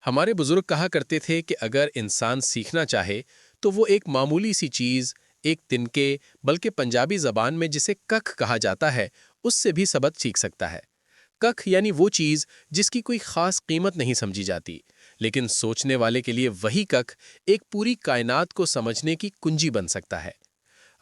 ہمارے بزرگ کہا کرتے تھے کہ اگر انسان سیکھنا چاہے تو وہ ایک معمولی سی چیز، ایک تنکے، بلکہ پنجابی زبان میں جسے ککھ کہا جاتا ہے، اس سے بھی سبق سیکھ سکتا ہے۔ ککھ یعنی وہ چیز جس کی کوئی خاص قیمت نہیں سمجھی جاتی، لیکن سوچنے والے کے لیے وہی ککھ ایک پوری کائنات کو سمجھنے کی کنجی بن سکتا ہے۔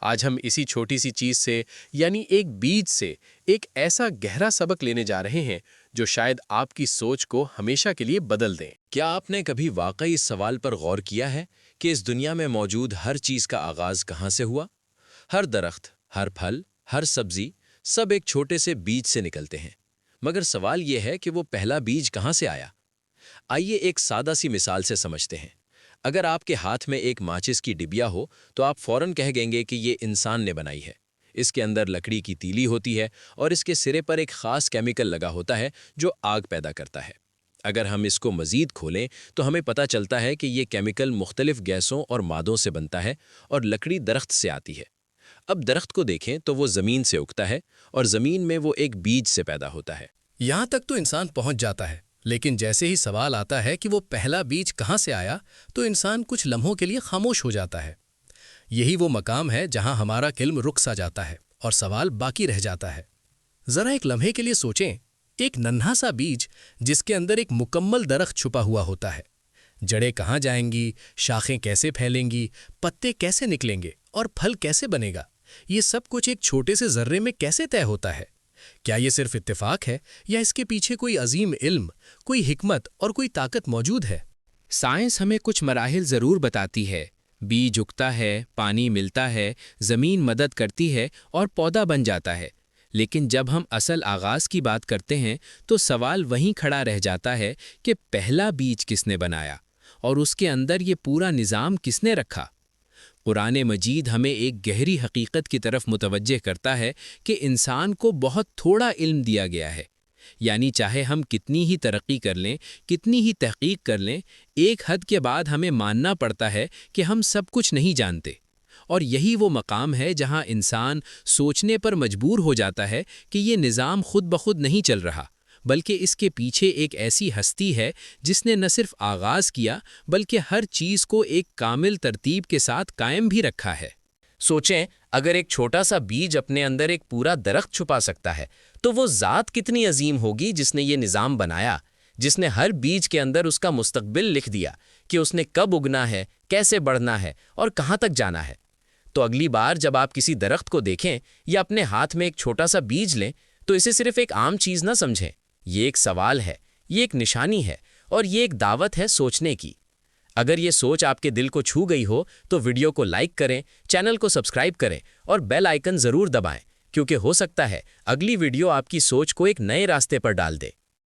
آج ہم اسی چھوٹی سی چیز سے، یعنی ایک بیج سے، ایک ایسا گہرا سبق لینے جا رہے ہیں جو شاید آپ کی سوچ کو ہمیشہ کے لیے بدل دیں۔ کیا آپ نے کبھی واقعی اس سوال پر غور کیا ہے کہ اس دنیا میں موجود ہر چیز کا آغاز کہاں سے ہوا؟ ہر درخت، ہر پھل، ہر سبزی، سب ایک چھوٹے سے بیج سے نکلتے ہیں۔ مگر سوال یہ ہے کہ وہ پہلا بیج کہاں سے آیا؟ آئیے ایک سادہ سی مثال سے سمجھتے ہیں۔ اگر آپ کے ہاتھ میں ایک ماچس کی ڈبیا ہو تو آپ فوراً کہہ دیں گے کہ یہ انسان نے بنائی ہے۔ اس کے اندر لکڑی کی تیلی ہوتی ہے اور اس کے سرے پر ایک خاص کیمیکل لگا ہوتا ہے جو آگ پیدا کرتا ہے۔ اگر ہم اس کو مزید کھولیں تو ہمیں پتہ چلتا ہے کہ یہ کیمیکل مختلف گیسوں اور مادوں سے بنتا ہے اور لکڑی درخت سے آتی ہے۔ اب درخت کو دیکھیں تو وہ زمین سے اگتا ہے اور زمین میں وہ ایک بیج سے پیدا ہوتا ہے۔ یہاں تک تو انسان پہنچ جاتا ہے، لیکن جیسے ہی سوال آتا ہے کہ وہ پہلا بیج کہاں سے آیا تو انسان کچھ لمحوں کے لیے خاموش ہو جاتا ہے۔ یہی وہ مقام ہے جہاں ہمارا علم رک سا جاتا ہے اور سوال باقی رہ جاتا ہے۔ ذرا ایک لمحے کے لیے سوچیں، ایک ننھا سا بیج جس کے اندر ایک مکمل درخت چھپا ہوا ہوتا ہے۔ جڑیں کہاں جائیں گی، شاخیں کیسے پھیلیں گی، پتے کیسے نکلیں گے اور پھل کیسے بنے گا، یہ سب کچھ ایک چھوٹے سے ذرے میں کیسے طے ہوتا ہے؟ کیا یہ صرف اتفاق ہے یا اس کے پیچھے کوئی عظیم علم، کوئی حکمت اور کوئی طاقت موجود ہے؟ سائنس ہمیں کچھ مراحل ضرور بتاتی ہے۔ بیج اگتا ہے، پانی ملتا ہے، زمین مدد کرتی ہے اور پودا بن جاتا ہے۔ لیکن جب ہم اصل آغاز کی بات کرتے ہیں تو سوال وہیں کھڑا رہ جاتا ہے کہ پہلا بیج کس نے بنایا اور اس کے اندر یہ پورا نظام کس نے رکھا؟ قرآن مجید ہمیں ایک گہری حقیقت کی طرف متوجہ کرتا ہے کہ انسان کو بہت تھوڑا علم دیا گیا ہے۔ یعنی چاہے ہم کتنی ہی ترقی کر لیں، کتنی ہی تحقیق کر لیں، ایک حد کے بعد ہمیں ماننا پڑتا ہے کہ ہم سب کچھ نہیں جانتے۔ اور یہی وہ مقام ہے جہاں انسان سوچنے پر مجبور ہو جاتا ہے کہ یہ نظام خود بخود نہیں چل رہا، بلکہ اس کے پیچھے ایک ایسی ہستی ہے جس نے نہ صرف آغاز کیا بلکہ ہر چیز کو ایک کامل ترتیب کے ساتھ قائم بھی رکھا ہے۔ سوچیں، اگر ایک چھوٹا سا بیج اپنے اندر ایک پورا درخت چھپا سکتا ہے تو وہ ذات کتنی عظیم ہوگی جس نے یہ نظام بنایا، جس نے ہر بیج کے اندر اس کا مستقبل لکھ دیا کہ اس نے کب اگنا ہے، کیسے بڑھنا ہے اور کہاں تک جانا ہے۔ تو اگلی بار جب آپ کسی درخت کو دیکھیں یا اپنے ہاتھ میں ایک چھوٹا سا بیج لیں تو اسے صرف ایک عام چیز نہ سمجھیں۔ یہ ایک سوال ہے، یہ ایک نشانی ہے اور یہ ایک دعوت ہے سوچنے کی۔ اگر یہ سوچ آپ کے دل کو چھو گئی ہو تو ویڈیو کو لائک کریں، چینل کو سبسکرائب کریں اور بیل آئیکن ضرور دبائیں، کیونکہ ہو سکتا ہے اگلی ویڈیو آپ کی سوچ کو ایک نئے راستے پر ڈال دے۔